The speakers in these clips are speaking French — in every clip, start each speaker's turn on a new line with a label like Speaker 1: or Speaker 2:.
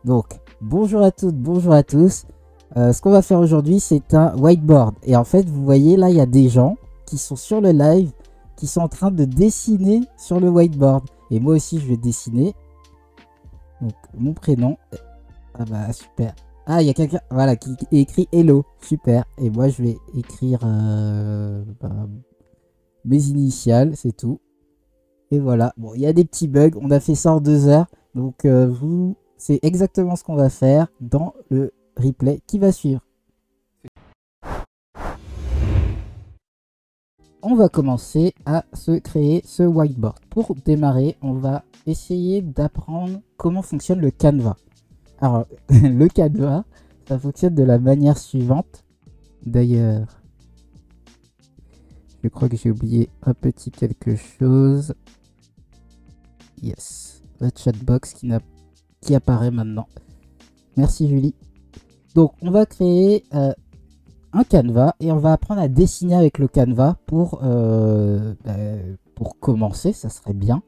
Speaker 1: Donc, bonjour à toutes, bonjour à tous. Ce qu'on va faire aujourd'hui, c'est un whiteboard. Et en fait, vous voyez, là, il y a des gens qui sont sur le live, qui sont en train de dessiner sur le whiteboard. Et moi aussi, je vais dessiner. Donc, mon prénom. Ah bah, super. Ah, il y a quelqu'un, voilà, qui écrit Hello. Super. Et moi, je vais écrire mes initiales, c'est tout. Et voilà. Bon, il y a des petits bugs. On a fait ça en 2 heures. Donc, c'est exactement ce qu'on va faire dans le replay qui va suivre. On va commencer à se créer ce whiteboard. Pour démarrer, on va essayer d'apprendre comment fonctionne le Canva. Alors, le Canva, ça fonctionne de la manière suivante. D'ailleurs, je crois que j'ai oublié un petit quelque chose. Yes, la chatbox qui apparaît maintenant. Merci Julie. Donc, on va créer un Canva et on va apprendre à dessiner avec le Canva pour commencer, ça serait bien.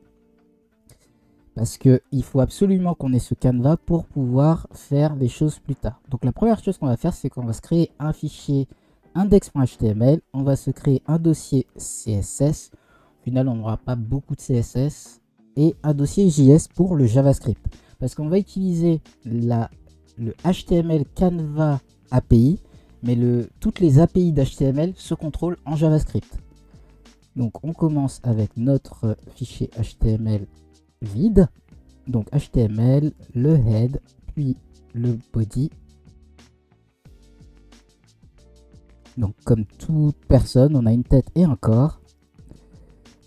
Speaker 1: Parce qu'il faut absolument qu'on ait ce Canva pour pouvoir faire les choses plus tard. Donc la première chose qu'on va faire, c'est qu'on va se créer un fichier index.html. On va se créer un dossier CSS. Au final, on n'aura pas beaucoup de CSS. Et un dossier JS pour le JavaScript. Parce qu'on va utiliser le HTML Canva API. Mais toutes les API d'HTML se contrôlent en JavaScript. Donc on commence avec notre fichier HTML vide. Donc HTML, le head, puis le body. Donc comme toute personne, on a une tête et un corps.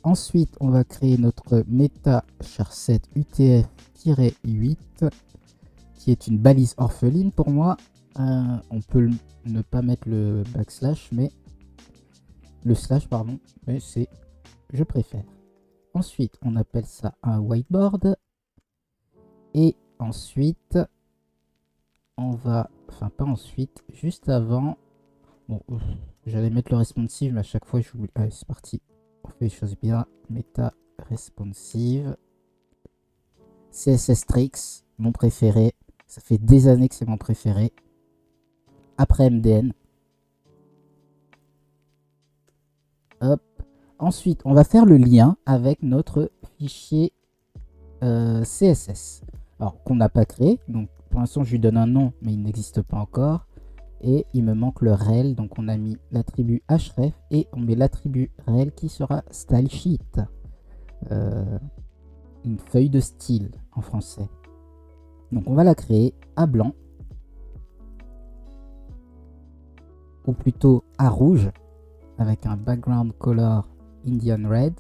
Speaker 1: Ensuite, on va créer notre meta charset UTF-8 qui est une balise orpheline pour moi. On peut ne pas mettre le backslash, mais le slash, pardon, mais je préfère. Ensuite, on appelle ça un whiteboard. Et ensuite, on va, enfin pas ensuite, juste avant, bon, j'allais mettre le responsive, mais à chaque fois, j'oublie. Allez, c'est parti. On fait les choses bien. Meta responsive. CSS Tricks, mon préféré. Ça fait des années que c'est mon préféré. Après MDN. Hop. Ensuite, on va faire le lien avec notre fichier CSS. Alors, qu'on n'a pas créé. Donc, pour l'instant, je lui donne un nom, mais il n'existe pas encore. Et il me manque le rel. Donc, on a mis l'attribut href et on met l'attribut rel qui sera stylesheet. Une feuille de style en français. Donc, on va la créer à blanc. Ou plutôt à rouge, avec un background color Indian Red.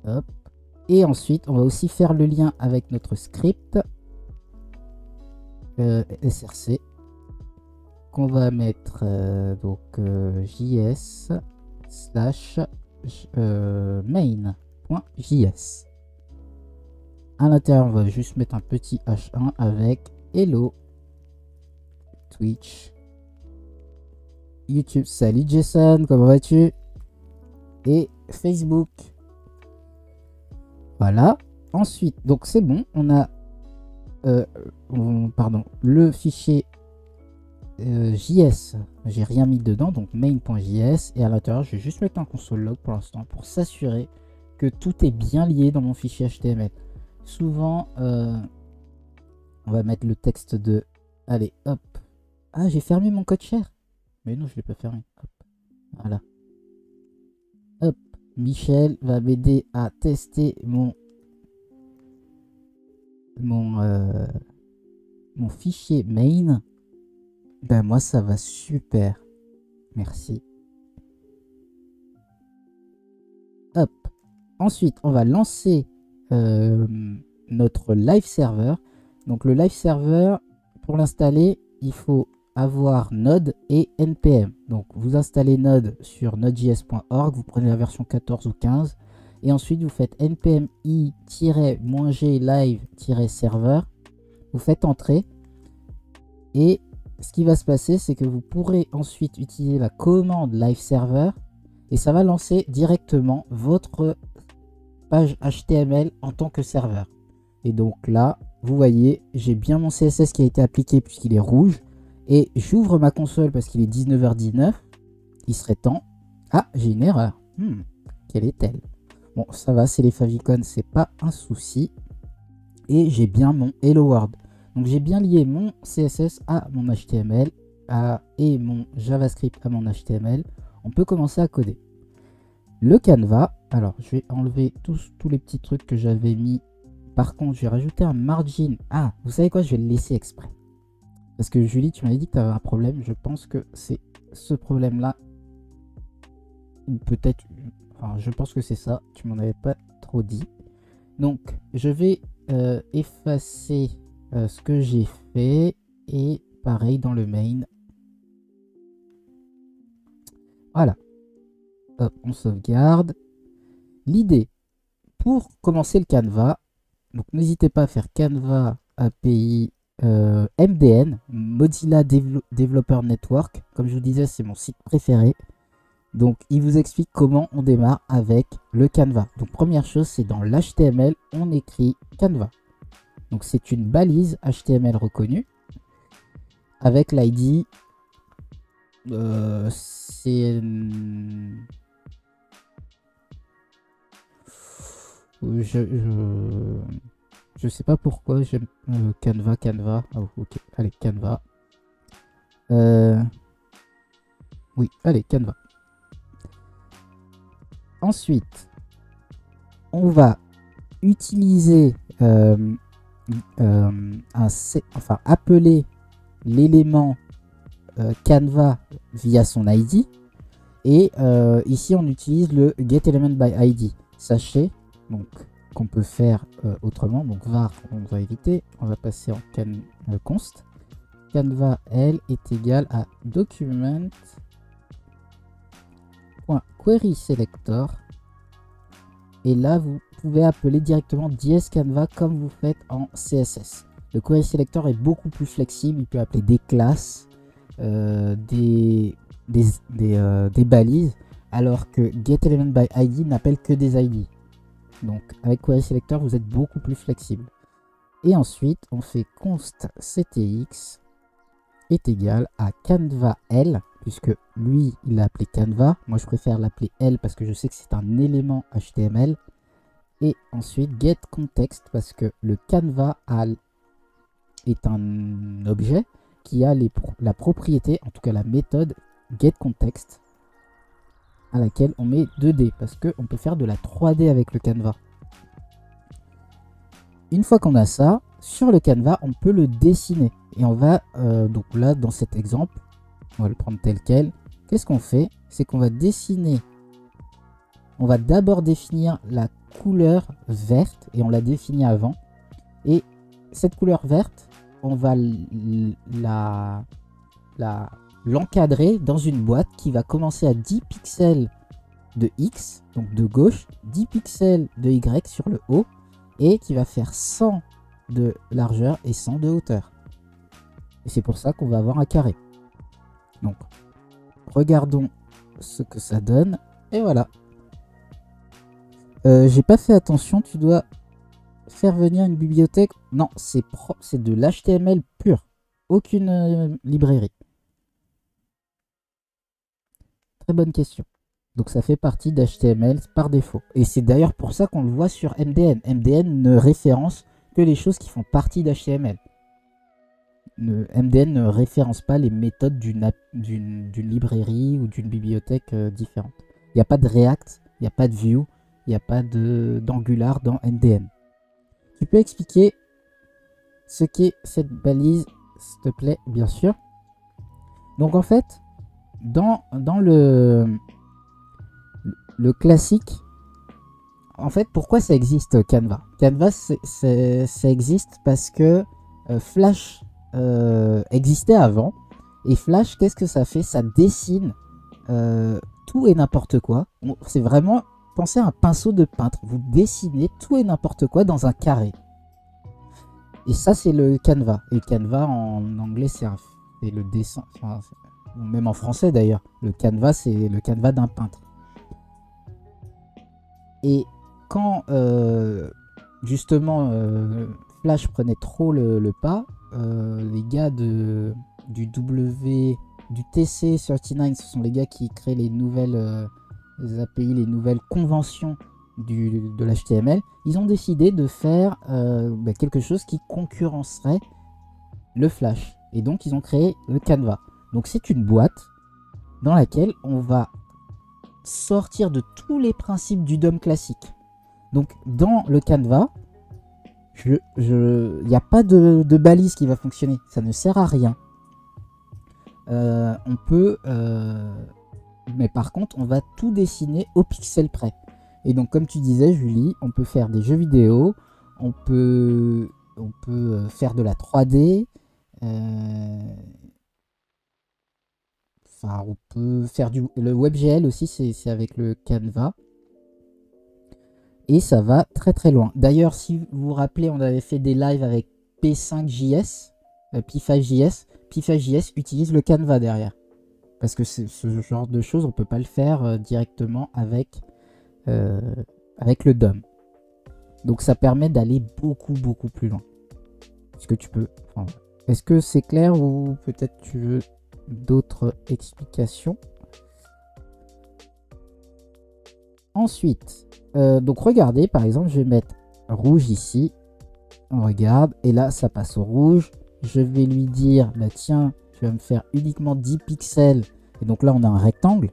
Speaker 1: Hop. Et ensuite, on va aussi faire le lien avec notre script src qu'on va mettre js slash main.js. À l'intérieur, on va juste mettre un petit h1 avec hello Twitch, YouTube, salut Jason, comment vas-tu? Et Facebook. Voilà. Ensuite, donc c'est bon, on a le fichier JS, j'ai rien mis dedans, donc main.js, et à l'intérieur, je vais juste mettre un console log pour l'instant pour s'assurer que tout est bien lié dans mon fichier HTML. Souvent, on va mettre le texte de, allez, hop. Ah, j'ai fermé mon code share. Mais non, je ne l'ai pas fermé. Hop. Voilà. Hop. Michel va m'aider à tester mon fichier main. Ben moi, ça va super. Merci. Hop. Ensuite, on va lancer notre live server. Donc le live server, pour l'installer, il faut avoir Node et npm. Donc vous installez Node sur nodejs.org, vous prenez la version 14 ou 15 et ensuite vous faites npm i-g live-server, vous faites entrer et ce qui va se passer, c'est que vous pourrez ensuite utiliser la commande live server et ça va lancer directement votre page HTML en tant que serveur. Et donc là, vous voyez, j'ai bien mon CSS qui a été appliqué puisqu'il est rouge. Et j'ouvre ma console parce qu'il est 19h19. Il serait temps. Ah, j'ai une erreur. Quelle est-elle? Bon, ça va, c'est les favicon, c'est pas un souci. Et j'ai bien mon Hello World. Donc j'ai bien lié mon CSS à mon HTML et mon JavaScript à mon HTML. On peut commencer à coder. Le Canva, alors je vais enlever tous les petits trucs que j'avais mis. Par contre, je vais rajouter un margin. Ah, vous savez quoi, je vais le laisser exprès. Parce que Julie, tu m'avais dit que tu avais un problème. Je pense que c'est ce problème-là. Ou peut-être... Enfin, je pense que c'est ça. Tu m'en avais pas trop dit. Donc, je vais effacer ce que j'ai fait. Et pareil dans le main. Voilà. Hop, on sauvegarde. L'idée, pour commencer le Canva, donc n'hésitez pas à faire Canva API MDN, Mozilla Developer Network. Comme je vous disais, c'est mon site préféré. Donc, il vous explique comment on démarre avec le Canva. Donc, première chose, c'est dans l'HTML, on écrit Canva. Donc, c'est une balise HTML reconnue avec l'ID. C'est... Je sais pas pourquoi j'aime Canva. Oh, ok, allez, Canva. Oui, allez, Canva. Ensuite, on va utiliser appeler l'élément Canva via son ID. Et ici, on utilise le getElementById. Sachez donc qu'on peut faire autrement. Donc var, on va éviter. On va passer en const. Canva L est égal à document.querySelector. Et là, vous pouvez appeler directement dièse-canva comme vous faites en CSS. Le querySelector est beaucoup plus flexible. Il peut appeler des classes, des balises, alors que getElementById n'appelle que des ID. Donc avec querySelector, vous êtes beaucoup plus flexible. Et ensuite, on fait const ctx est égal à Canva L, puisque lui, il l'a appelé Canva. Moi, je préfère l'appeler L parce que je sais que c'est un élément HTML. Et ensuite, getContext, parce que le Canva est un objet qui a la propriété, en tout cas la méthode getContext, à laquelle on met 2D, parce qu'on peut faire de la 3D avec le Canva. Une fois qu'on a ça, sur le Canva, on peut le dessiner. Et on va, donc là, dans cet exemple, on va le prendre tel quel. Qu'est-ce qu'on fait? C'est qu'on va dessiner. On va d'abord définir la couleur verte, et on l'a définie avant. Et cette couleur verte, on va l'encadrer dans une boîte qui va commencer à 10 pixels de X, donc de gauche, 10 pixels de Y sur le haut, et qui va faire 100 de largeur et 100 de hauteur. Et c'est pour ça qu'on va avoir un carré. Donc, regardons ce que ça donne. Et voilà. J'ai pas fait attention, tu dois faire venir une bibliothèque. Non, c'est de l'HTML pur. Aucune librairie. Très bonne question. Donc ça fait partie d'HTML par défaut. Et c'est d'ailleurs pour ça qu'on le voit sur MDN. MDN ne référence que les choses qui font partie d'HTML. MDN ne référence pas les méthodes d'une librairie ou d'une bibliothèque différente. Il n'y a pas de React, il n'y a pas de Vue, il n'y a pas d'Angular dans MDN. Tu peux expliquer ce qu'est cette balise, s'il te plaît, bien sûr. Donc en fait, dans le classique, en fait, pourquoi ça existe Canva? Canva, ça existe parce que Flash existait avant. Et Flash, qu'est-ce que ça fait? Ça dessine tout et n'importe quoi. C'est vraiment, pensez à un pinceau de peintre. Vous dessinez tout et n'importe quoi dans un carré. Et ça, c'est le Canva. Et Canva, en anglais, c'est le dessin. Enfin, même en français, d'ailleurs. Le Canva, c'est le Canva d'un peintre. Et quand, justement, Flash prenait trop le pas, les gars du TC39, ce sont les gars qui créent les nouvelles les API, les nouvelles conventions de l'HTML. Ils ont décidé de faire quelque chose qui concurrencerait le Flash. Et donc, ils ont créé le Canva. Donc, c'est une boîte dans laquelle on va sortir de tous les principes du DOM classique. Donc, dans le Canva, il n'y a pas de balise qui va fonctionner. Ça ne sert à rien. On peut... mais par contre, on va tout dessiner au pixel près. Et donc, comme tu disais, Julie, on peut faire des jeux vidéo, on peut faire de la 3D, enfin, on peut faire le WebGL aussi, c'est avec le Canva. Et ça va très très loin. D'ailleurs, si vous vous rappelez, on avait fait des lives avec P5JS, P5JS. P5JS utilise le Canva derrière. Parce que ce genre de choses, on ne peut pas le faire directement avec le DOM. Donc ça permet d'aller beaucoup plus loin. Est-ce que tu peux... Enfin, est-ce que c'est clair ou peut-être tu veux d'autres explications? Ensuite, donc regardez, par exemple, je vais mettre rouge ici. On regarde, et là, ça passe au rouge. Je vais lui dire, bah tiens, tu vas me faire uniquement 10 pixels. Et donc là, on a un rectangle.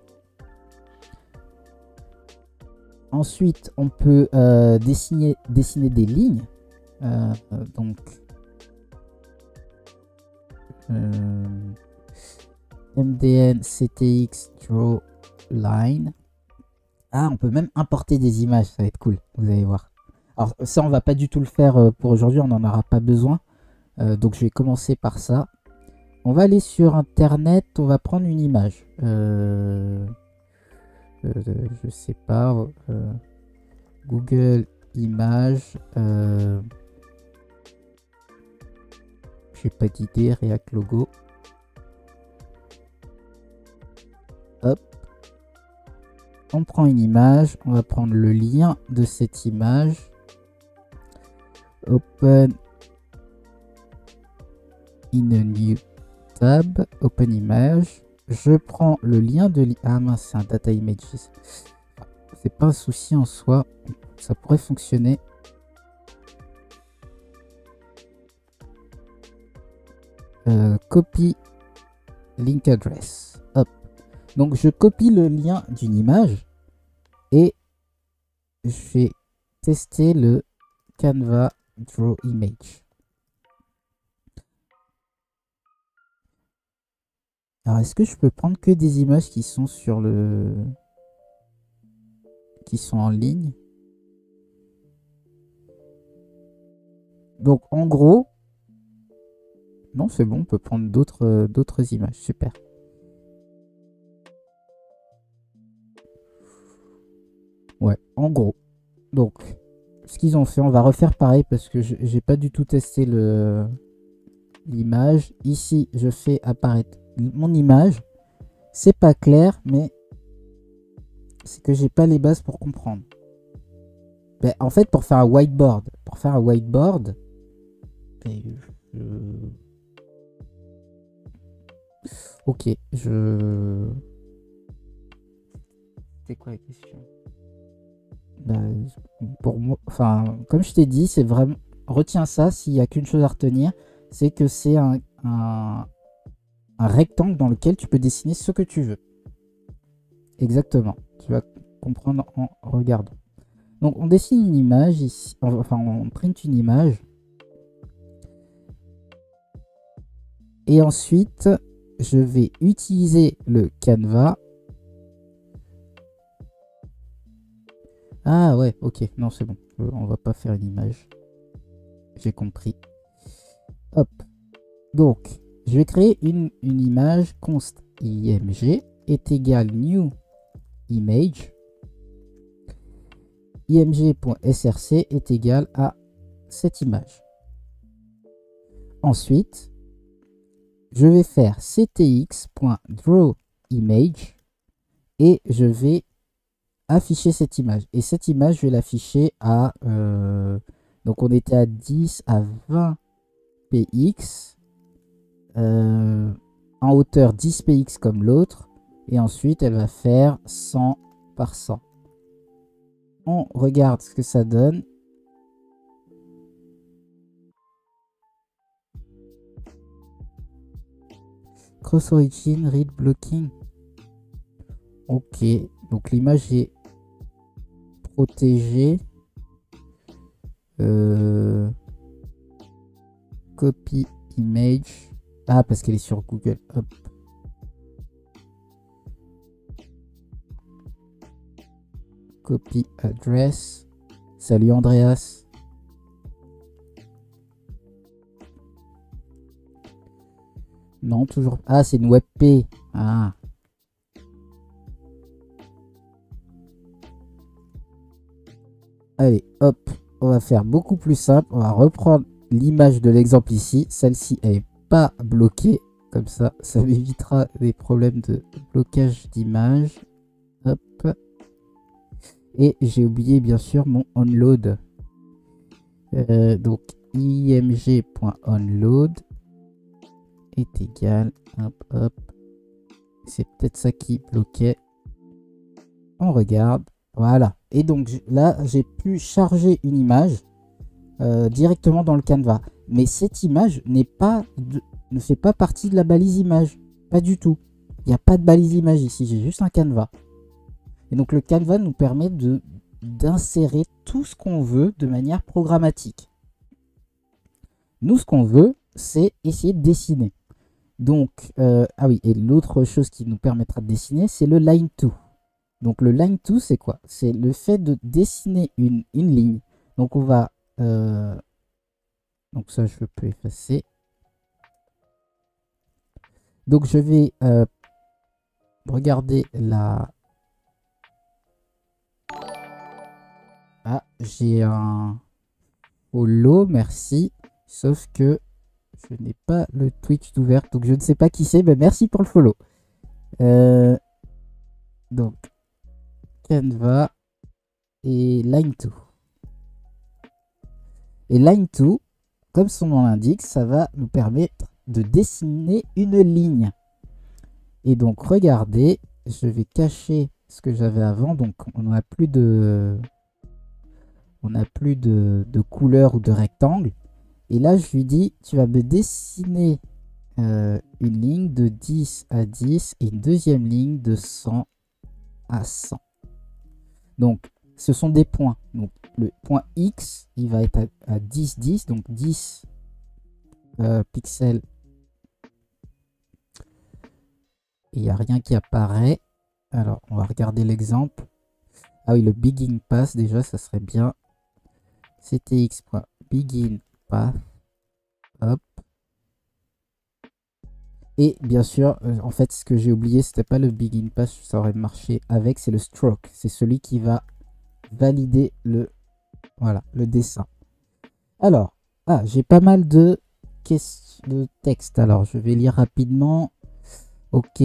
Speaker 1: Ensuite, on peut dessiner des lignes. Donc, MDN CTX Draw Line. Ah, on peut même importer des images, ça va être cool, vous allez voir. Alors ça, on va pas du tout le faire pour aujourd'hui, on n'en aura pas besoin. Donc je vais commencer par ça. On va aller sur internet, on va prendre une image. Je sais pas. Google Images. J'ai pas d'idée, React Logo. Hop. On prend une image, on va prendre le lien de cette image. Open in a new tab, open image. Je prends le lien de ah mince, c'est un data images. C'est pas un souci en soi, ça pourrait fonctionner. Copy link address. Hop. Donc je copie le lien d'une image et je vais tester le Canva Draw Image. Alors est-ce que je peux prendre que des images qui sont sur qui sont en ligne? Donc en gros, non c'est bon, on peut prendre d'autres images, super. Ouais, en gros. Donc, ce qu'ils ont fait, on va refaire pareil parce que j'ai pas du tout testé l'image. Ici, je fais apparaître mon image. C'est pas clair, mais c'est que j'ai pas les bases pour comprendre. Ben, en fait, pour faire un whiteboard, ben, ok, c'est quoi la question? Ben, pour moi, enfin, comme je t'ai dit, c'est vraiment... Retiens ça, s'il n'y a qu'une chose à retenir, c'est que c'est un rectangle dans lequel tu peux dessiner ce que tu veux. Exactement, tu vas comprendre en regardant. Donc, on dessine une image ici, enfin, on print une image. Et ensuite, je vais utiliser le Canva. Ah ouais, ok, non c'est bon, on va pas faire une image. J'ai compris. Hop, donc je vais créer une image const img est égal new image. img.src est égal à cette image. Ensuite, je vais faire ctx.drawImage et je vais afficher cette image. Et cette image, je vais l'afficher à Donc on était à 10 à 20 px. En hauteur 10 px comme l'autre. Et ensuite elle va faire 100 par 100. On regarde ce que ça donne. Cross origin, read blocking. Ok, donc l'image est protégée. Copy image. Ah, parce qu'elle est sur Google. Hop. Copy address. Salut Andreas. Non, toujours. Ah, c'est une WebP. Ah. Allez, hop. On va faire beaucoup plus simple. On va reprendre l'image de l'exemple ici. Celle-ci, elle n'est pas bloquée. Comme ça, ça m'évitera des problèmes de blocage d'image. Hop. Et j'ai oublié, bien sûr, mon onload. Donc, img.onload est égal. Hop, hop. C'est peut-être ça qui bloquait. On regarde. Voilà. Et donc là, j'ai pu charger une image directement dans le Canva. Mais cette image ne fait pas partie de la balise image. Pas du tout. Il n'y a pas de balise image ici. J'ai juste un Canva. Et donc le Canva nous permet d'insérer tout ce qu'on veut de manière programmatique. Nous, ce qu'on veut, c'est essayer de dessiner. Donc, ah oui, et l'autre chose qui nous permettra de dessiner, c'est le line to. Donc le line to, c'est quoi? C'est le fait de dessiner une ligne. Donc on va... donc ça, je peux effacer. Donc je vais regarder la... Ah, j'ai un follow, merci. Sauf que je n'ai pas le Twitch ouvert, donc je ne sais pas qui c'est, mais merci pour le follow. Donc, Canva et Line 2. Et Line 2, comme son nom l'indique, ça va nous permettre de dessiner une ligne. Et donc, regardez, je vais cacher ce que j'avais avant. Donc, on n'a plus de... couleur ou de rectangle. Et là, je lui dis, tu vas me dessiner une ligne de 10 à 10 et une deuxième ligne de 100 à 100. Donc, ce sont des points. Donc, le point X, il va être à 10, 10. Donc, 10 pixels. Il n'y a rien qui apparaît. Alors, on va regarder l'exemple. Ah oui, le begin path, déjà, ça serait bien. ctx.begin path. Hop. Et bien sûr, en fait, ce que j'ai oublié, c'était pas le begin path, ça aurait marché avec, c'est le stroke. C'est celui qui va valider le dessin. Alors, j'ai pas mal de texte. Alors, je vais lire rapidement. Ok.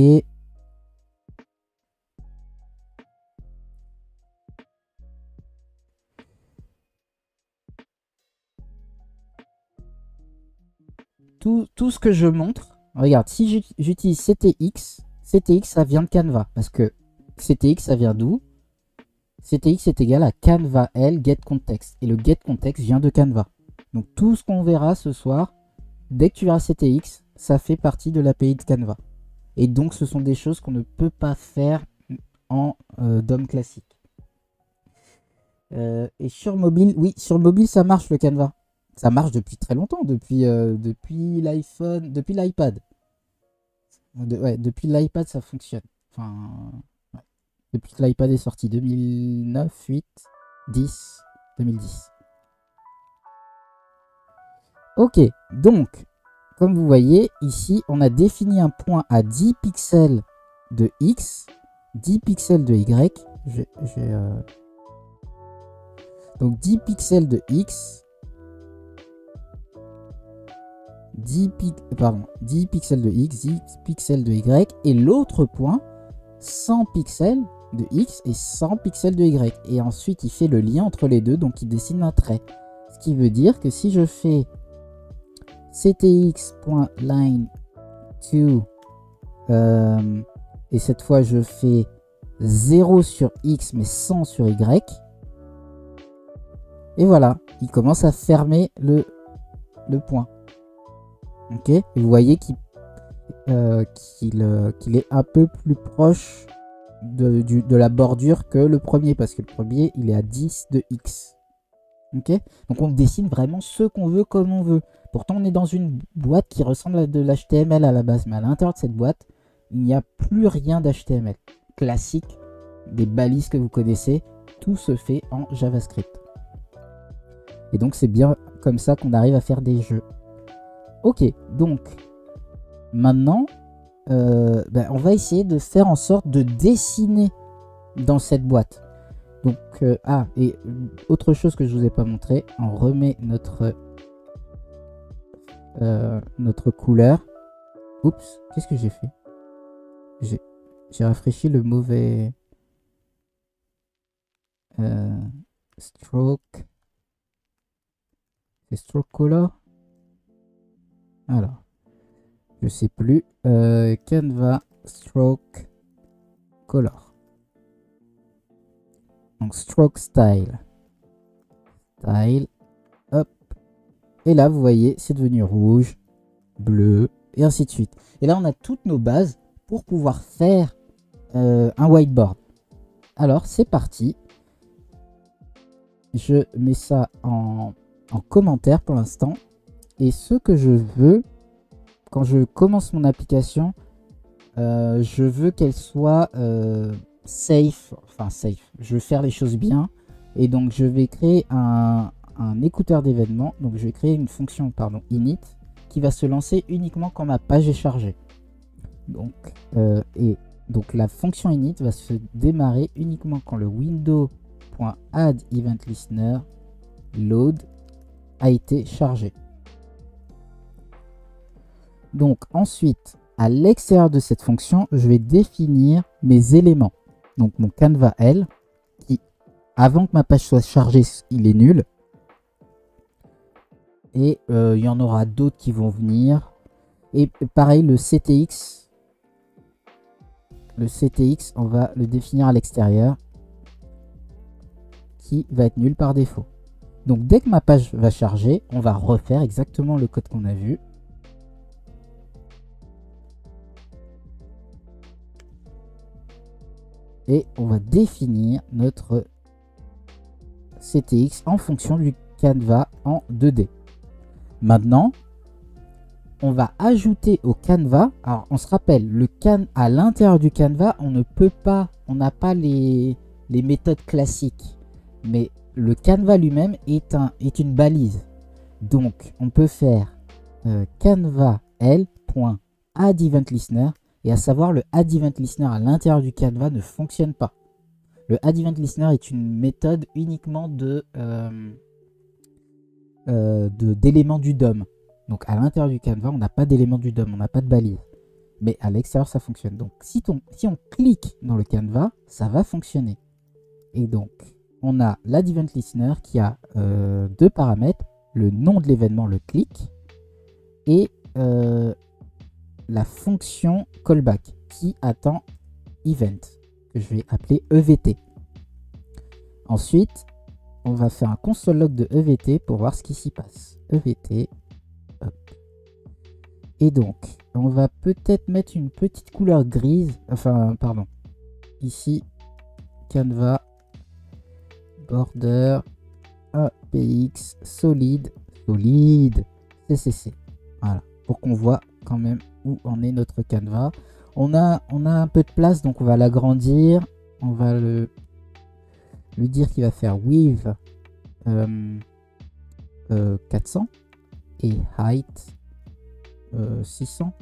Speaker 1: Tout ce que je montre, regarde, si j'utilise CTX, ça vient de Canva. Parce que CTX, ça vient d'où? CTX est égal à Canva L get context. Et le get context vient de Canva. Donc tout ce qu'on verra ce soir, dès que tu verras CTX, ça fait partie de l'API de Canva. Et donc ce sont des choses qu'on ne peut pas faire en DOM classique. Et sur mobile, oui, sur mobile ça marche le Canva. Ça marche depuis très longtemps, depuis l'iPhone, depuis l'iPad. Depuis l'iPad ça fonctionne. Enfin, ouais. Depuis que l'iPad est sorti, 2009, 8, 10, 2010. Ok, donc, comme vous voyez, ici, on a défini un point à 10 pixels de X, 10 pixels de Y. Donc, 10 pixels de X, 10 pixels de X, 10 pixels de Y, et l'autre point, 100 pixels de X et 100 pixels de Y. Et ensuite, il fait le lien entre les deux, donc il dessine un trait. Ce qui veut dire que si je fais ctx.line2 et cette fois je fais 0 sur x mais 100 sur y, et voilà, il commence à fermer le point. Ok, et vous voyez qu'il est un peu plus proche de la bordure que le premier, parce que le premier il est à 10 de x. Ok, donc on dessine vraiment ce qu'on veut comme on veut. Pourtant on est dans une boîte qui ressemble à de l'HTML à la base, mais à l'intérieur de cette boîte il n'y a plus rien d'HTML classique, des balises que vous connaissez, tout se fait en JavaScript. Et donc c'est bien comme ça qu'on arrive à faire des jeux. Ok, donc maintenant on va essayer de faire en sorte de dessiner dans cette boîte. Donc et autre chose que je vous ai pas montré, on remet notre couleur. Oups, qu'est-ce que j'ai fait? J'ai rafraîchi le mauvais stroke. C'est stroke color. Alors, je sais plus. Canva stroke color. Donc stroke style. Style. Hop. Et là, vous voyez, c'est devenu rouge, bleu, et ainsi de suite. Et là, on a toutes nos bases pour pouvoir faire un whiteboard. Alors, c'est parti. Je mets ça en commentaire pour l'instant. Et ce que je veux, quand je commence mon application, je veux qu'elle soit safe. Enfin, safe. Je veux faire les choses bien. Et donc, je vais créer un écouteur d'événements. Donc, je vais créer une fonction, init, qui va se lancer uniquement quand ma page est chargée. Donc, la fonction init va se démarrer uniquement quand le window.addEventListener load a été chargé. Donc ensuite, à l'extérieur de cette fonction, je vais définir mes éléments. Donc mon Canva L, qui avant que ma page soit chargée, il est nul. Et il y en aura d'autres qui vont venir. Et pareil, le CTX. Le CTX, on va le définir à l'extérieur, qui va être nul par défaut. Donc dès que ma page va charger, on va refaire exactement le code qu'on a vu. Et on va définir notre CTX en fonction du Canva en 2D. Maintenant, on va ajouter au Canva. Alors, on se rappelle, à l'intérieur du Canva, on n'a pas les méthodes classiques. Mais le Canva lui-même est une balise. Donc, on peut faire Canva L.addEventListener. Et à savoir, le addEventListener à l'intérieur du Canva ne fonctionne pas. Le addEventListener est une méthode uniquement d'éléments du DOM. Donc à l'intérieur du Canva, on n'a pas d'éléments du DOM, on n'a pas de balise. Mais à l'extérieur, ça fonctionne. Donc si on clique dans le Canva, ça va fonctionner. Et donc, on a l'addEventListener qui a deux paramètres. Le nom de l'événement, le clic, et la fonction callback qui attend event, que je vais appeler EVT. Ensuite, on va faire un console log de EVT pour voir ce qui s'y passe. EVT. Hop. Et donc, on va peut-être mettre une petite couleur grise. Enfin, pardon. Ici, Canva, border, APX, solide, CCC. Voilà, pour qu'on voit quand même où en est notre Canva. On a un peu de place, donc on va l'agrandir. On va lui dire qu'il va faire width 400 et height 600.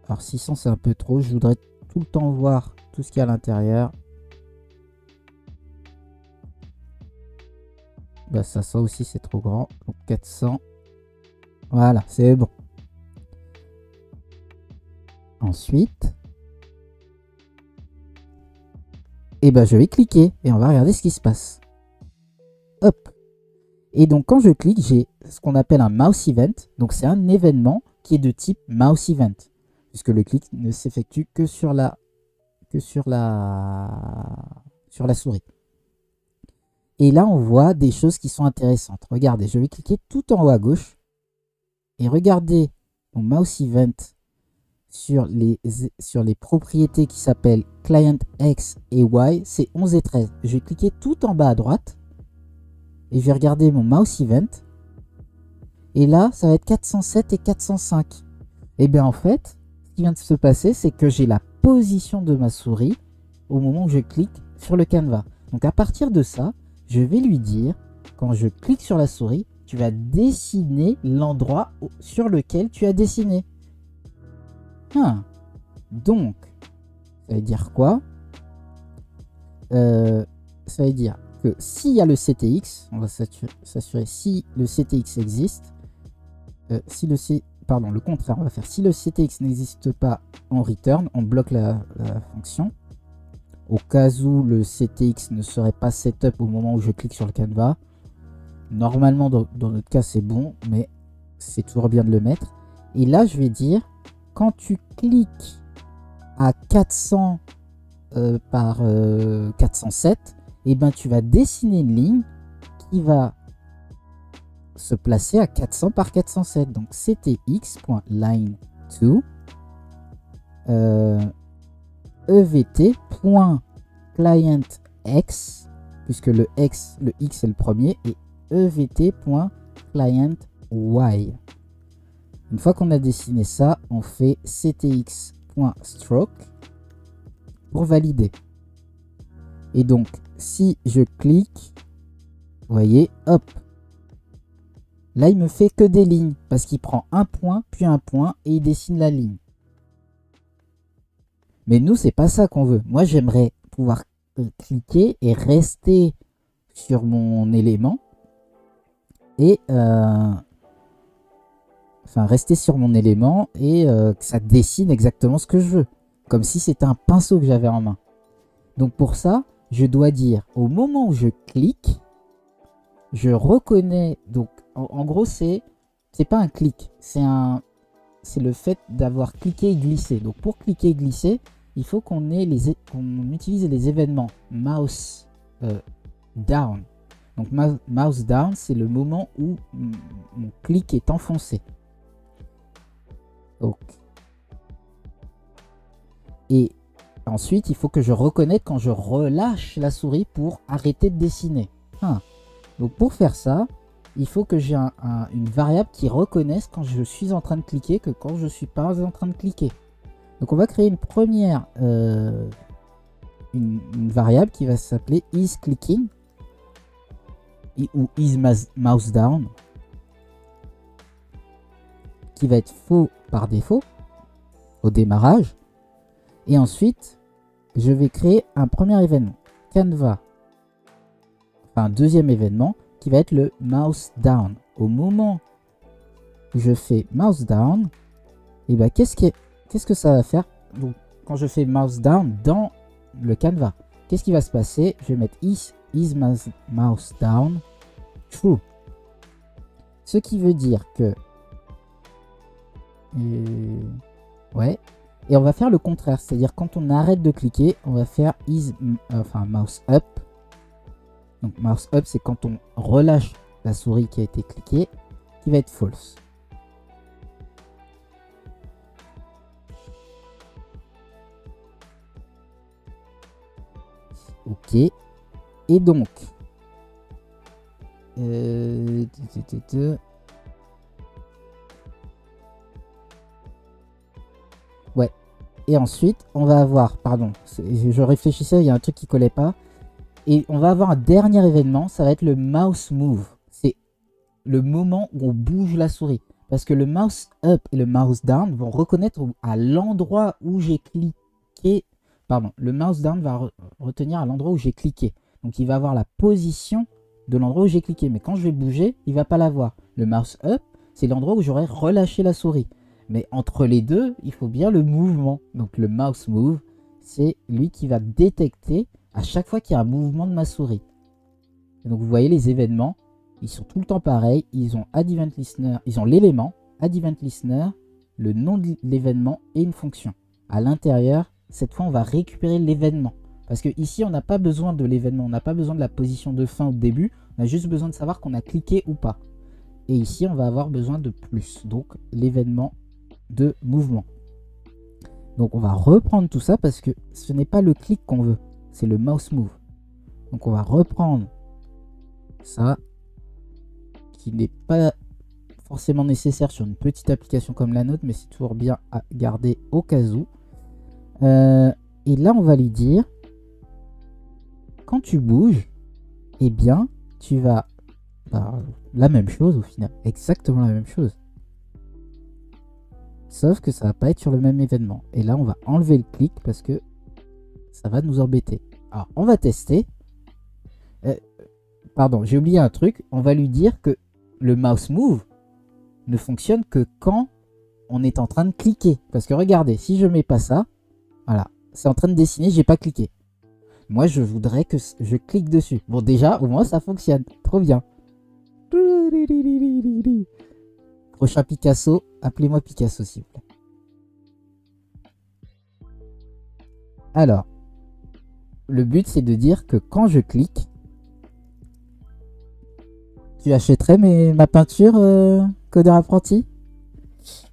Speaker 1: Alors 600 c'est un peu trop, je voudrais tout le temps voir tout ce qu'il y a à l'intérieur. Bah ça aussi c'est trop grand, donc 400. Voilà, c'est bon. Ensuite, et ben je vais cliquer et on va regarder ce qui se passe. up. Et donc quand je clique, j'ai ce qu'on appelle un mouse event. Donc c'est un événement qui est de type mouse event, puisque le clic ne s'effectue que sur la souris. Et là, on voit des choses qui sont intéressantes. Regardez, je vais cliquer tout en haut à gauche. Et regardez mon mouse event sur les propriétés qui s'appellent Client X et Y. C'est 11 et 13. Je vais cliquer tout en bas à droite. Et je vais regarder mon mouse event. Et là, ça va être 407 et 405. Et bien en fait, ce qui vient de se passer, c'est que j'ai la position de ma souris au moment où je clique sur le canevas. Donc à partir de ça, je vais lui dire, quand je clique sur la souris, tu vas dessiner l'endroit sur lequel tu as dessiné. Donc, ça veut dire quoi? Ça veut dire que s'il y a le CTX, on va s'assurer si le CTX existe. Le contraire, on va faire si le CTX n'existe pas, on return, on bloque la fonction. Au cas où le CTX ne serait pas setup au moment où je clique sur le canevas. Normalement, dans notre cas, c'est bon, mais c'est toujours bien de le mettre. Et là, je vais dire, quand tu cliques à 400 par 407, et ben, tu vas dessiner une ligne qui va se placer à 400 par 407. Donc, ctx.line2 evt.clientx, puisque le X est le premier, et evt.clienty. Une fois qu'on a dessiné ça, on fait ctx.stroke pour valider. Et donc, si je clique, vous voyez, hop, là il me fait que des lignes, parce qu'il prend un point, puis un point, et il dessine la ligne. Mais nous, c'est pas ça qu'on veut. Moi, j'aimerais pouvoir cliquer et rester sur mon élément. Et rester sur mon élément et que ça dessine exactement ce que je veux. Comme si c'était un pinceau que j'avais en main. Donc pour ça, je dois dire, au moment où je clique, je reconnais. Donc en gros, c'est pas un clic. C'est le fait d'avoir cliqué et glissé. Donc pour cliquer et glisser, il faut qu'on utilise les événements mouse down. Donc mouse down, c'est le moment où mon clic est enfoncé. Donc. Et ensuite, il faut que je reconnaisse quand je relâche la souris pour arrêter de dessiner. Donc pour faire ça, il faut que j'ai une variable qui reconnaisse quand je suis en train de cliquer que quand je ne suis pas en train de cliquer. Donc on va créer une première une variable qui va s'appeler isClicking ou isMouse down, qui va être faux par défaut au démarrage. Et ensuite, je vais créer un premier événement, canevas, un deuxième événement qui va être le mouse down. Au moment où je fais mouse down, et ben qu'est-ce que ça va faire? Donc, quand je fais mouse down dans le canevas, qu'est-ce qui va se passer? Je vais mettre isMouse down true. Ce qui veut dire que ouais. Et on va faire le contraire, c'est-à-dire quand on arrête de cliquer, on va faire mouse up. Donc mouse up, c'est quand on relâche la souris qui a été cliquée, qui va être false. Ok. Et donc, ouais. Et ensuite, on va avoir, pardon, je réfléchissais, il y a un truc qui collait pas. Et on va avoir un dernier événement, ça va être le mouse move. C'est le moment où on bouge la souris. Parce que le mouse up et le mouse down vont reconnaître à l'endroit où j'ai cliqué. Pardon, le mouse down va retenir à l'endroit où j'ai cliqué. Donc il va avoir la position de l'endroit où j'ai cliqué. Mais quand je vais bouger, il ne va pas la voir. Le mouse up, c'est l'endroit où j'aurais relâché la souris. Mais entre les deux, il faut bien le mouvement. Donc le mouse move, c'est lui qui va détecter à chaque fois qu'il y a un mouvement de ma souris. Et donc vous voyez les événements, ils sont tout le temps pareils. Ils ont add event listener, ils ont l'élément, add event listener, le nom de l'événement et une fonction. À l'intérieur, cette fois on va récupérer l'événement. Parce que ici on n'a pas besoin de l'événement, on n'a pas besoin de la position de fin ou de début, on a juste besoin de savoir qu'on a cliqué ou pas. Et ici on va avoir besoin de plus, donc l'événement de mouvement. Donc on va reprendre tout ça parce que ce n'est pas le clic qu'on veut, c'est le mouse move. Donc on va reprendre ça, qui n'est pas forcément nécessaire sur une petite application comme la nôtre, mais c'est toujours bien à garder au cas où. Et là on va lui dire, quand tu bouges, eh bien tu vas... la même chose au final, exactement la même chose. Sauf que ça va pas être sur le même événement. Et là, on va enlever le clic parce que ça va nous embêter. Alors, on va tester. Pardon, j'ai oublié un truc. On va lui dire que le mouse move ne fonctionne que quand on est en train de cliquer. Parce que regardez, si je mets pas ça, voilà, c'est en train de dessiner, j'ai pas cliqué. Moi, je voudrais que je clique dessus. Bon, déjà, au moins, ça fonctionne. Trop bien. Prochain Picasso, appelez-moi Picasso s'il vous plaît. Alors, le but c'est de dire que quand je clique, tu achèterais ma peinture, codeur apprenti?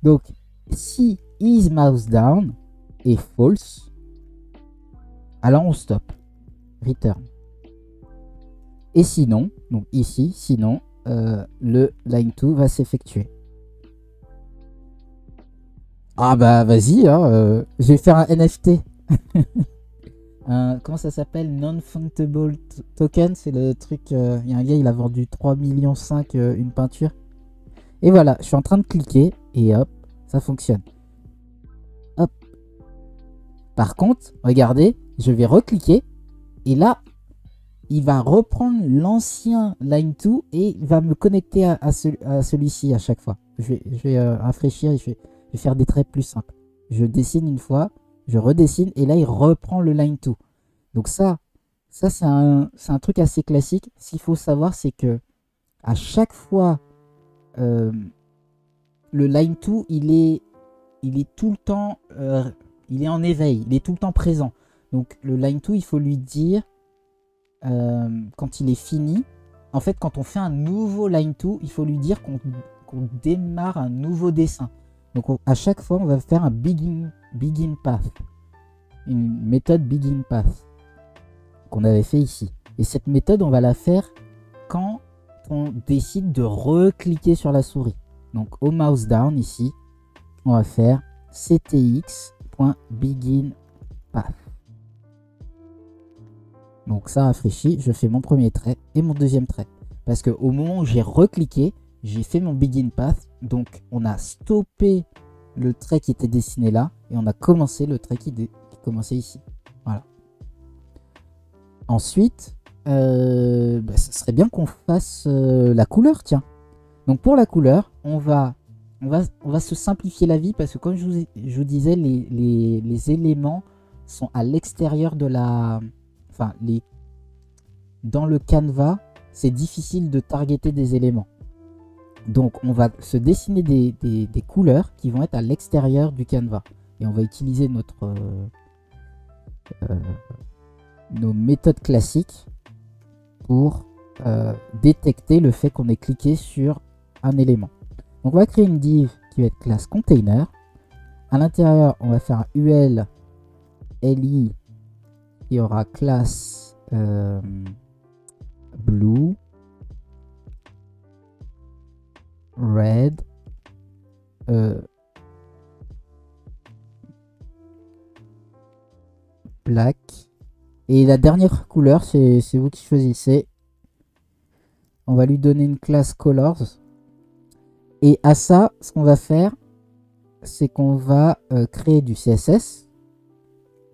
Speaker 1: Donc, si is mouse down est false, alors on stop, return. Et sinon, donc ici, sinon, le line 2 va s'effectuer. Ah bah vas-y, hein, je vais faire un NFT. Comment ça s'appelle? Non-fungible token, c'est le truc... Il y a un gars, il a vendu 3,5 millions une peinture. Et voilà, je suis en train de cliquer et hop, ça fonctionne. Hop. Par contre, regardez, je vais recliquer et là, il va reprendre l'ancien line 2 et il va me connecter à celui-ci à chaque fois. Je vais rafraîchir et je vais faire des traits plus simples. Je dessine une fois, je redessine et là il reprend le line 2. Donc ça c'est un truc assez classique. Ce qu'il faut savoir, c'est que à chaque fois le line 2 il est tout le temps il est en éveil, il est tout le temps présent. Donc le line 2 il faut lui dire quand il est fini, en fait quand on fait un nouveau line 2 il faut lui dire qu'on démarre un nouveau dessin. Donc à chaque fois on va faire un begin path, une méthode begin path qu'on avait fait ici. Et cette méthode on va la faire quand on décide de recliquer sur la souris. Donc au mouse down ici on va faire ctx.begin path. Donc ça rafraîchit, je fais mon premier trait et mon deuxième trait. Parce qu'au moment où j'ai recliqué, j'ai fait mon begin path. Donc on a stoppé le trait qui était dessiné là et on a commencé le trait qui commençait ici. Voilà. Ensuite, ça serait bien qu'on fasse la couleur, tiens. Donc pour la couleur, on va se simplifier la vie parce que comme je vous disais, les éléments sont à l'extérieur de la... Enfin, dans le canevas, c'est difficile de targeter des éléments. Donc, on va se dessiner des couleurs qui vont être à l'extérieur du canevas. Et on va utiliser nos méthodes classiques pour détecter le fait qu'on ait cliqué sur un élément. Donc, on va créer une div qui va être classe container. À l'intérieur, on va faire un ul li qui aura classe blue, red, black. Et la dernière couleur, c'est vous qui choisissez. On va lui donner une classe colors. Et à ça, ce qu'on va faire, c'est qu'on va créer du CSS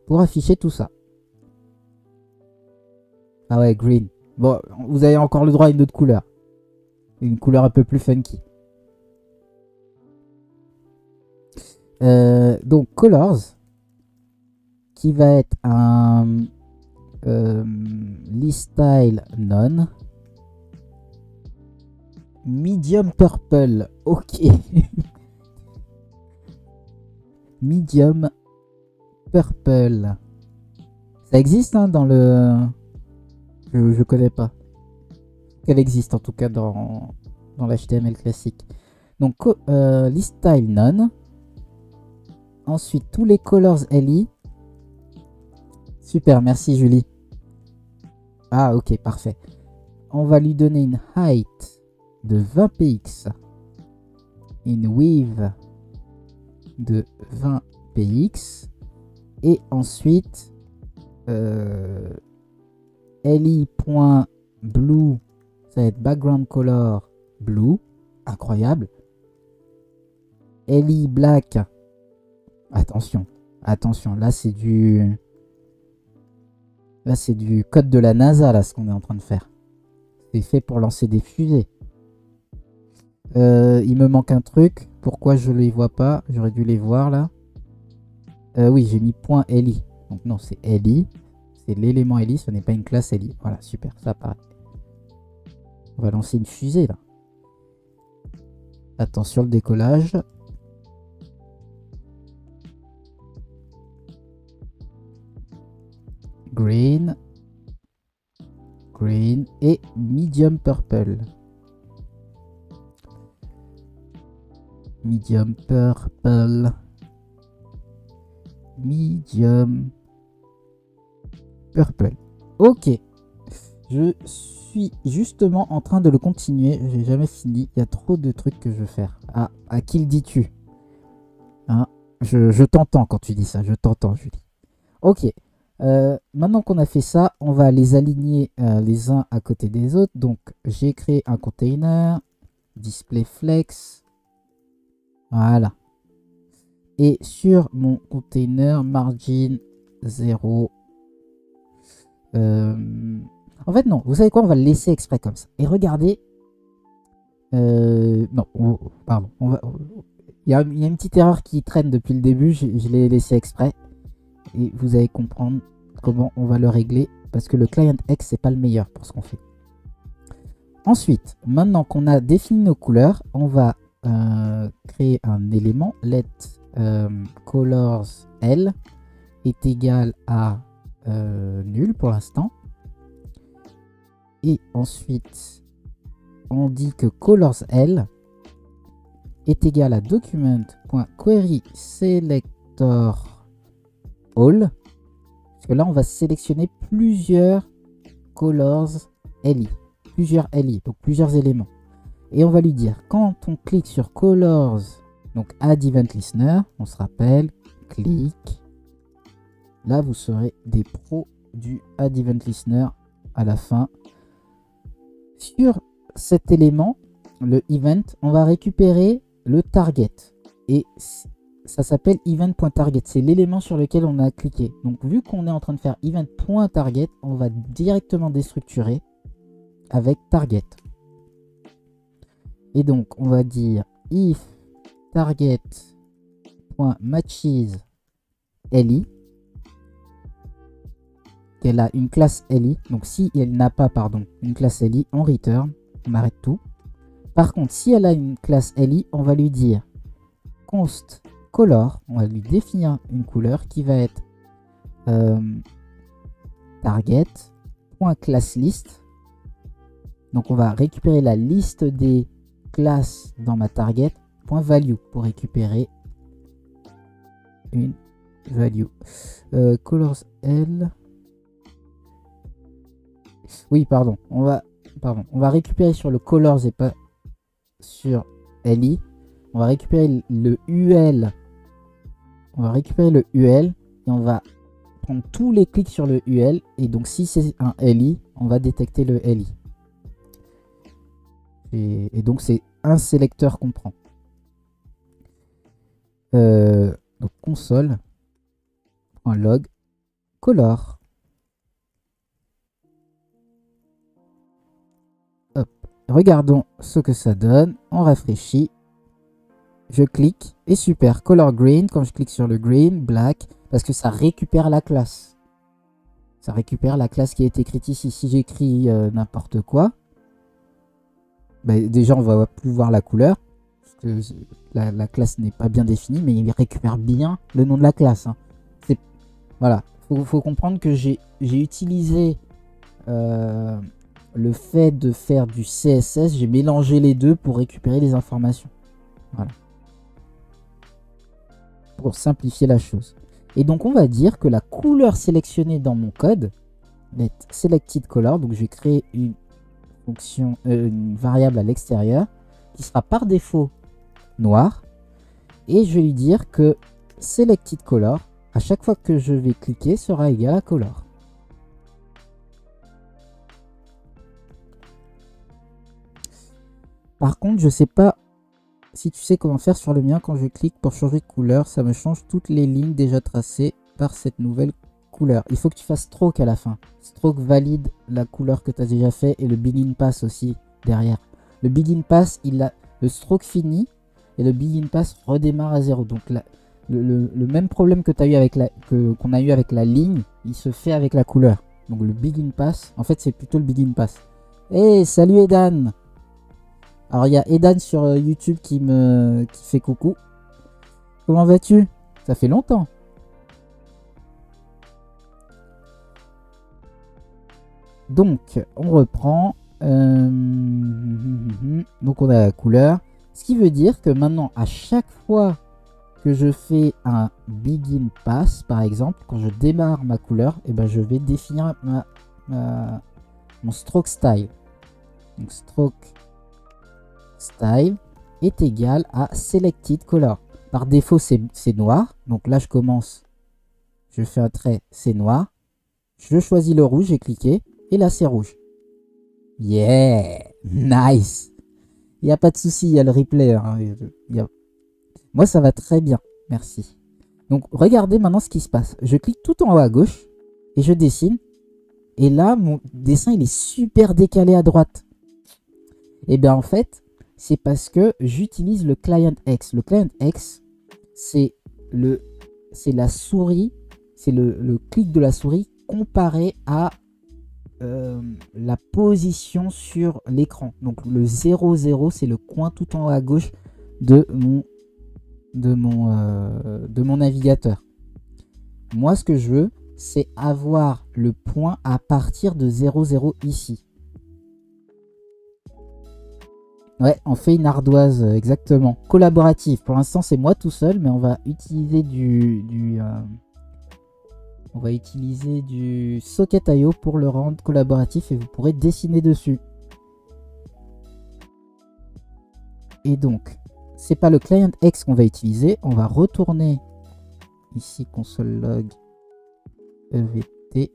Speaker 1: pour afficher tout ça. Ah ouais, green. Bon, vous avez encore le droit à une autre couleur. Une couleur un peu plus funky. Donc, colors, qui va être un list style none. Medium purple. Ok. Medium purple. Ça existe hein, dans le... Je connais pas. Elle existe en tout cas dans l'HTML classique. Donc list style none. Ensuite tous les colors LI. Super, merci Julie. Ah ok, parfait. On va lui donner une height de 20 px. Une width de 20 px. Et ensuite li.blue, ça va être background color blue. Incroyable. li black. Attention, attention, là c'est du code de la NASA là ce qu'on est en train de faire. C'est fait pour lancer des fusées. Il me manque un truc. Pourquoi je les vois pas? J'aurais dû les voir là. Oui, j'ai mis point .li. Donc non, c'est li. C'est l'élément li, ce n'est pas une classe li. Voilà, super, ça apparaît. On va lancer une fusée là. Attention le décollage. Green. Green et medium purple. Medium purple. Medium purple. Ok. Je suis justement en train de le continuer. J'ai jamais fini. Il y a trop de trucs que je veux faire. Ah, à qui le dis-tu hein? Je t'entends quand tu dis ça. Je t'entends, Julie. Ok. Maintenant qu'on a fait ça, on va les aligner les uns à côté des autres. Donc, j'ai créé un container. Display flex. Voilà. Et sur mon container, margin 0. En fait, non. Vous savez quoi? On va le laisser exprès comme ça. Et regardez. Non, pardon. Il y a une petite erreur qui traîne depuis le début. Je l'ai laissé exprès. Et vous allez comprendre comment on va le régler. Parce que le client X, c'est pas le meilleur pour ce qu'on fait. Ensuite, maintenant qu'on a défini nos couleurs, on va créer un élément. Let colors L est égal à nul pour l'instant. Et ensuite, on dit que colors L est égal à document.querySelector all. Parce que là, on va sélectionner plusieurs colors LI. Plusieurs LI, donc plusieurs éléments. Et on va lui dire, quand on clique sur colors, donc add event listener, on se rappelle, clique. Là, vous serez des pros du add event listener à la fin. Sur cet élément, le event, on va récupérer le target. Et ça s'appelle event.target. C'est l'élément sur lequel on a cliqué. Donc, vu qu'on est en train de faire event.target, on va directement déstructurer avec target. Et donc, on va dire if target.matches li, qu'elle a une classe li. Donc, si elle n'a pas, pardon, une classe li, on return, on arrête tout. Par contre, si elle a une classe li, on va lui dire const color, on va lui définir une couleur qui va être target.classList. Donc, on va récupérer la liste des classes dans ma target.value pour récupérer une value. Colors L. Oui, pardon. On va récupérer sur le colors et pas sur li. On va récupérer le UL. On va récupérer le UL et on va prendre tous les clics sur le UL. Et donc, si c'est un li, on va détecter le li. Et donc, c'est un sélecteur qu'on prend. Donc, console.log color. Hop. Regardons ce que ça donne. On rafraîchit. Je clique et super. Color green. Quand je clique sur le green, black. Parce que ça récupère la classe. Ça récupère la classe qui est écrite ici. Si j'écris n'importe quoi. bah, déjà on va plus voir la couleur, parce que la classe n'est pas bien définie, mais il récupère bien le nom de la classe. Hein. Voilà, faut comprendre que j'ai utilisé le fait de faire du CSS, j'ai mélangé les deux pour récupérer les informations. Voilà. Pour simplifier la chose. Et donc on va dire que la couleur sélectionnée dans mon code va être selected color. Donc je vais créer une fonction, une variable à l'extérieur qui sera par défaut noir. Et je vais lui dire que selected color, à chaque fois que je vais cliquer, sera égal à color. Par contre, je sais pas si tu sais comment faire sur le mien. Quand je clique pour changer de couleur, ça me change toutes les lignes déjà tracées par cette nouvelle couleur. Il faut que tu fasses stroke à la fin. Stroke valide la couleur que tu as déjà fait et le begin pass aussi derrière. Le begin pass, le stroke finit et le begin pass redémarre à 0. Donc le même problème que tu as eu avec qu'on a eu avec la ligne, il se fait avec la couleur. Donc le begin pass, en fait c'est plutôt le begin pass. Hey, salut Edan! Alors il y a Edan sur YouTube qui fait coucou. Comment vas-tu? Ça fait longtemps. Donc on reprend. Donc on a la couleur. Ce qui veut dire que maintenant à chaque fois que je fais un begin pass, par exemple, quand je démarre ma couleur, et ben je vais définir mon stroke style. Donc stroke style est égal à selected color. Par défaut, c'est noir. Donc là, je commence. Je fais un trait, c'est noir. Je choisis le rouge, j'ai cliqué. Et là, c'est rouge. Yeah! Nice! Il n'y a pas de souci, il y a le replay. Hein. Moi, ça va très bien. Merci. Donc, regardez maintenant ce qui se passe. Je clique tout en haut à gauche. Et je dessine. Et là, mon dessin, il est super décalé à droite. Et bien, en fait, c'est parce que j'utilise le Client X. Le Client X, c'est la souris, c'est le clic de la souris comparé à la position sur l'écran. Donc le 0, 0, c'est le coin tout en haut à gauche de mon navigateur. Moi, ce que je veux, c'est avoir le point à partir de 0, 0 ici. Ouais, on fait une ardoise, exactement. Collaborative. Pour l'instant, c'est moi tout seul, mais on va utiliser on va utiliser du Socket.io pour le rendre collaboratif et vous pourrez dessiner dessus. Et donc, c'est pas le Client X qu'on va utiliser. On va retourner ici, console log EVT.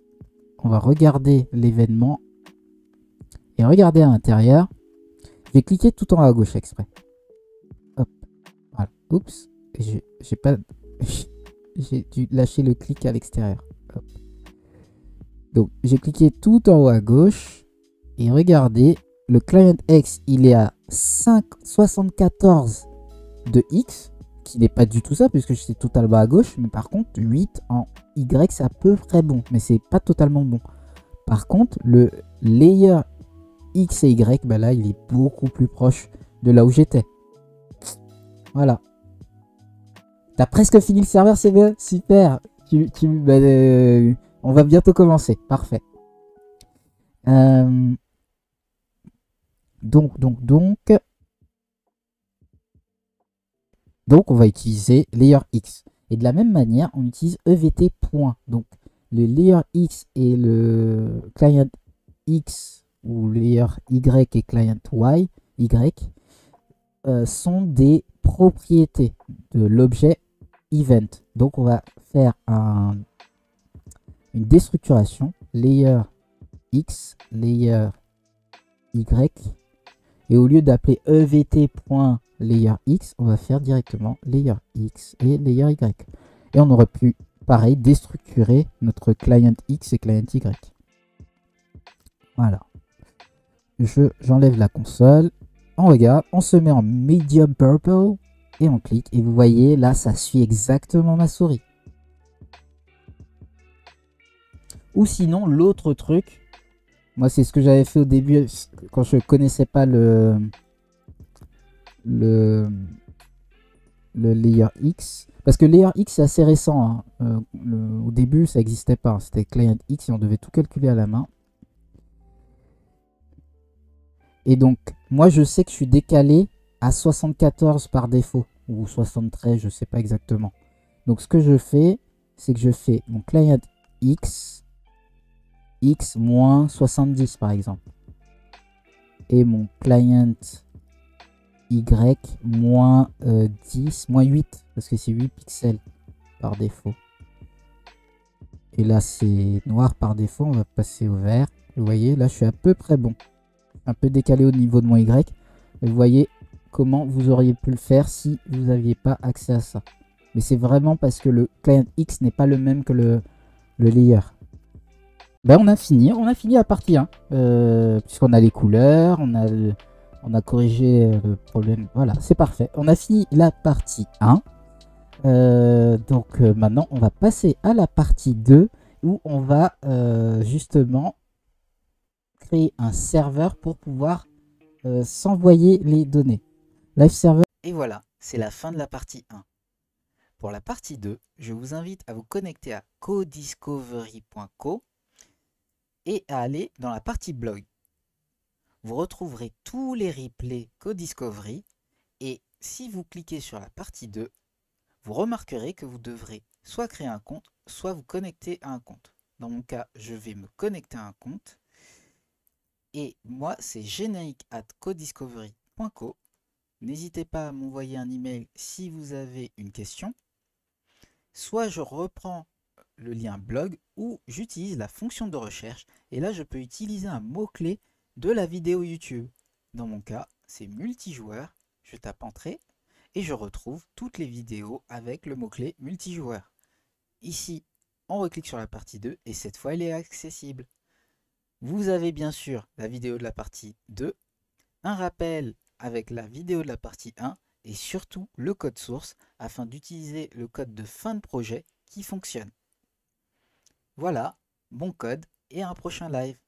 Speaker 1: On va regarder l'événement et regarder à l'intérieur. Je vais cliquer tout en haut à gauche exprès. Hop. Voilà. Oups. J'ai pas... J'ai dû lâcher le clic à l'extérieur. Donc, j'ai cliqué tout en haut à gauche. Et regardez, le Client X, il est à 5,74 de X, qui n'est pas du tout ça, puisque c'est totalement à gauche. Mais par contre, 8 en Y, c'est à peu près bon. Mais c'est pas totalement bon. Par contre, le layer X et Y, bah là, il est beaucoup plus proche de là où j'étais. Voilà. T'as presque fini le serveur, c'est bien. Super. On va bientôt commencer. Parfait. Donc, on va utiliser layer X. Et de la même manière, on utilise EVT point. Donc, le layer X et le client X, ou layer Y et client Y, sont des propriétés de l'objet event. Donc, on va faire une déstructuration, layer X, layer Y, et au lieu d'appeler evt.layerX, on va faire directement layer X et layer Y. Et on aurait pu, pareil, déstructurer notre client X et client Y. Voilà. J'enlève la console. On regarde, on se met en medium purple et on clique. Et vous voyez, là, ça suit exactement ma souris. Ou sinon, l'autre truc, Moi, c'est ce que j'avais fait au début quand je connaissais pas le, le Layer X. Parce que Layer X, c'est assez récent. Hein. Au début, ça n'existait pas. Hein. C'était Client X et on devait tout calculer à la main. Et donc, moi, je sais que je suis décalé à 74 par défaut. Ou 73, je sais pas exactement. Donc, ce que je fais, c'est que je fais mon Client X, X moins 70 par exemple. Et mon Client Y moins 10, moins 8. Parce que c'est 8 pixels par défaut. Et là, c'est noir par défaut. On va passer au vert. Vous voyez, là, je suis à peu près bon. Un peu décalé au niveau de mon Y. Mais vous voyez comment vous auriez pu le faire si vous n'aviez pas accès à ça. Mais c'est vraiment parce que le client X n'est pas le même que le layer. Ben on a fini la partie 1. Puisqu'on a les couleurs, on a corrigé le problème. Voilà, c'est parfait. On a fini la partie 1. Donc maintenant, on va passer à la partie 2 où on va justement créer un serveur pour pouvoir s'envoyer les données. Live server. Et voilà, c'est la fin de la partie 1. Pour la partie 2, je vous invite à vous connecter à codiscovery.co et à aller dans la partie blog. Vous retrouverez tous les replays Codiscovery et si vous cliquez sur la partie 2, vous remarquerez que vous devrez soit créer un compte, soit vous connecter à un compte. Dans mon cas, je vais me connecter à un compte. Et moi, c'est generic@codiscovery.co. N'hésitez pas à m'envoyer un email si vous avez une question. Soit je reprends le lien blog ou j'utilise la fonction de recherche. Et là, je peux utiliser un mot-clé de la vidéo YouTube. Dans mon cas, c'est multijoueur. Je tape entrée et je retrouve toutes les vidéos avec le mot-clé multijoueur. Ici, on reclique sur la partie 2 et cette fois, elle est accessible. Vous avez bien sûr la vidéo de la partie 2, un rappel avec la vidéo de la partie 1 et surtout le code source afin d'utiliser le code de fin de projet qui fonctionne. Voilà, bon code et à un prochain live.